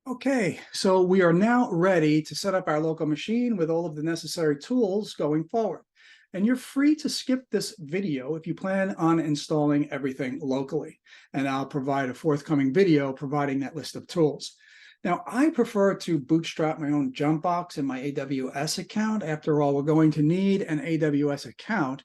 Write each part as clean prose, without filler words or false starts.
Okay, so we are now ready to set up our local machine with all of the necessary tools going forward. And you're free to skip this video if you plan on installing everything locally. And I'll provide a forthcoming video providing that list of tools. Now, I prefer to bootstrap my own Jumpbox in my AWS account. After all, we're going to need an AWS account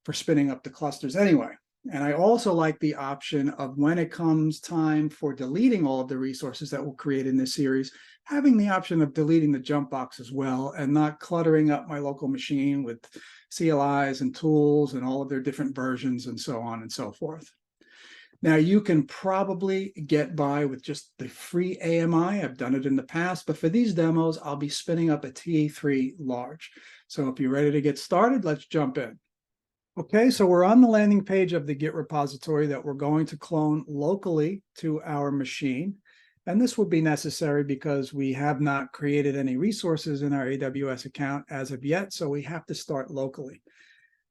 for spinning up the clusters anyway. And I also like the option of when it comes time for deleting all of the resources that we'll create in this series, having the option of deleting the Jumpbox as well and not cluttering up my local machine with CLIs and tools and all of their different versions and so on and so forth. Now, you can probably get by with just the free AMI. I've done it in the past, but for these demos, I'll be spinning up a TA3 large. So if you're ready to get started, let's jump in. Okay, so we're on the landing page of the Git repository that we're going to clone locally to our machine. And this will be necessary because we have not created any resources in our AWS account as of yet, so we have to start locally.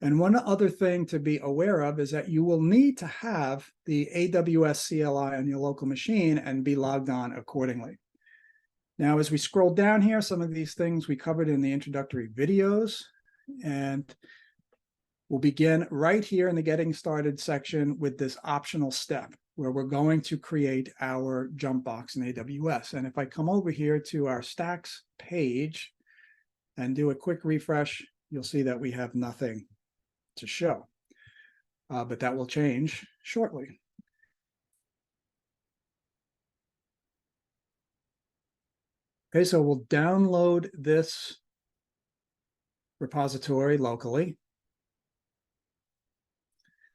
And one other thing to be aware of is that you will need to have the AWS CLI on your local machine and be logged on accordingly. Now, as we scroll down here, some of these things we covered in the introductory videos, and we'll begin right here in the Getting Started section with this optional step where we're going to create our Jumpbox in AWS. And if I come over here to our stacks page and do a quick refresh, you'll see that we have nothing to show, but that will change shortly. Okay, so we'll download this repository locally.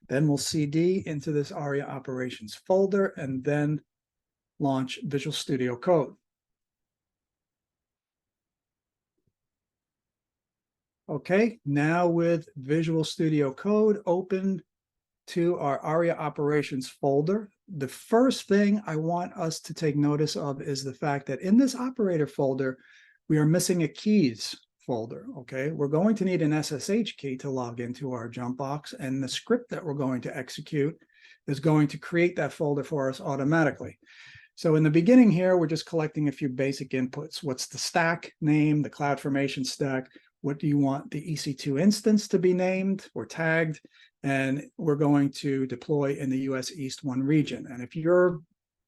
Then we'll CD into this Aria operations folder and then launch Visual Studio Code. Okay, now with Visual Studio Code open to our Aria operations folder, the first thing I want us to take notice of is the fact that in this operator folder, we are missing a keys folder. Okay, we're going to need an SSH key to log into our Jumpbox, and the script that we're going to execute is going to create that folder for us automatically. So in the beginning here, we're just collecting a few basic inputs. What's the stack name, the CloudFormation stack? What do you want the EC2 instance to be named or tagged? And we're going to deploy in the US East 1 region. And if you're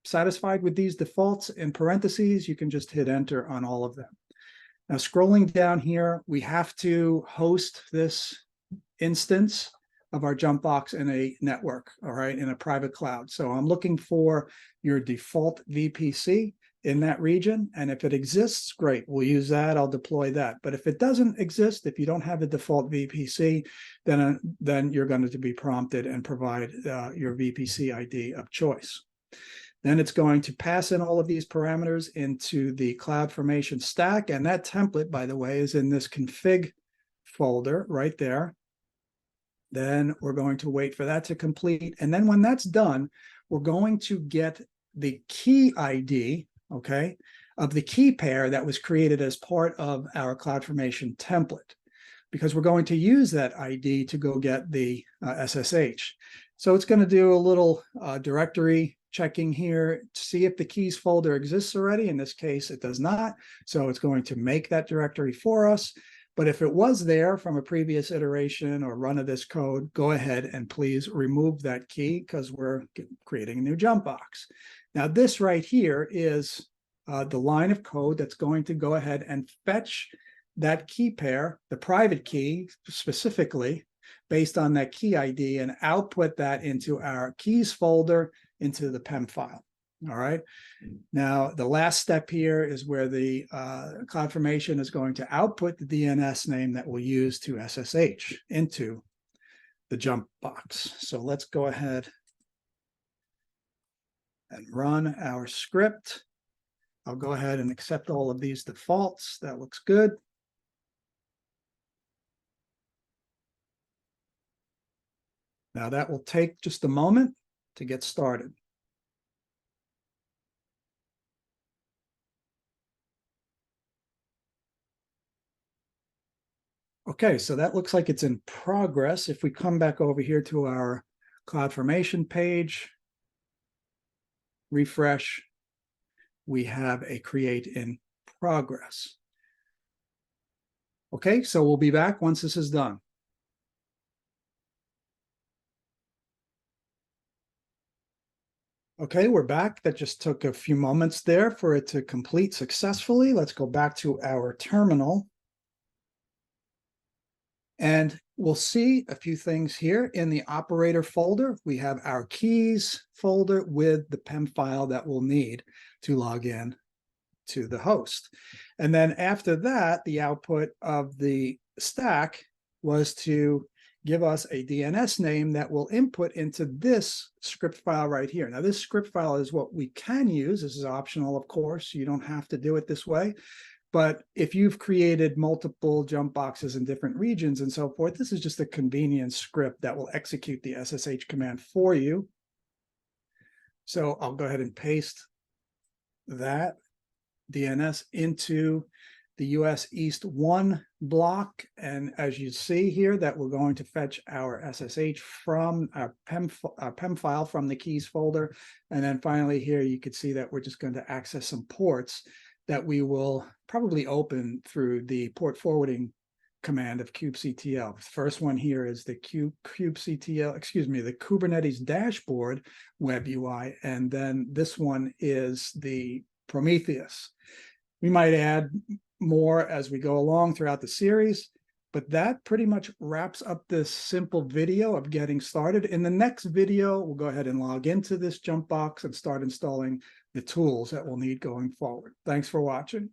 satisfied with these defaults in parentheses, you can just hit enter on all of them. Now, scrolling down here, we have to host this instance of our Jumpbox in a network, all right, in a private cloud. So I'm looking for your default VPC in that region. And if it exists, great, we'll use that, I'll deploy that. But if it doesn't exist, if you don't have a default VPC, then you're going to be prompted and provide your VPC ID of choice. Then it's going to pass in all of these parameters into the CloudFormation stack. And that template, by the way, is in this config folder right there. Then we're going to wait for that to complete. And then when that's done, we're going to get the key ID, okay, of the key pair that was created as part of our CloudFormation template, because we're going to use that ID to go get the SSH. So it's going to do a little directory checking here to see if the keys folder exists already. In this case, it does not. So it's going to make that directory for us. But if it was there from a previous iteration or run of this code, go ahead and please remove that key because we're creating a new Jumpbox. Now, this right here is the line of code that's going to go ahead and fetch that key pair, the private key specifically, based on that key ID, and output that into our keys folder into the PEM file. All right. Now, the last step here is where the CloudFormation is going to output the DNS name that we'll use to SSH into the Jumpbox. So let's go ahead and run our script. I'll go ahead and accept all of these defaults. That looks good. Now, that will take just a moment to get started. Okay, so that looks like it's in progress. If we come back over here to our CloudFormation page, refresh, we have a create in progress. Okay, so we'll be back once this is done. Okay, we're back. That just took a few moments there for it to complete successfully. Let's go back to our terminal. And we'll see a few things here in the operator folder. We have our keys folder with the PEM file that we'll need to log in to the host. And then after that, the output of the stack was to give us a DNS name that will input into this script file right here. Now, this script file is what we can use. This is optional, of course. You don't have to do it this way. But if you've created multiple jump boxes in different regions and so forth, this is just a convenience script that will execute the SSH command for you. So I'll go ahead and paste that DNS into the US East 1 block. And as you see here, that we're going to fetch our SSH from our PEM file from the keys folder. And then finally here, you can see that we're just going to access some ports that we will probably open through the port forwarding command of kubectl. The first one here is the kubectl, the Kubernetes dashboard web UI. And then this one is the Prometheus. We might add more as we go along throughout the series, but that pretty much wraps up this simple video of getting started. In the next video, we'll go ahead and log into this Jumpbox and start installing the tools that we'll need going forward. Thanks for watching.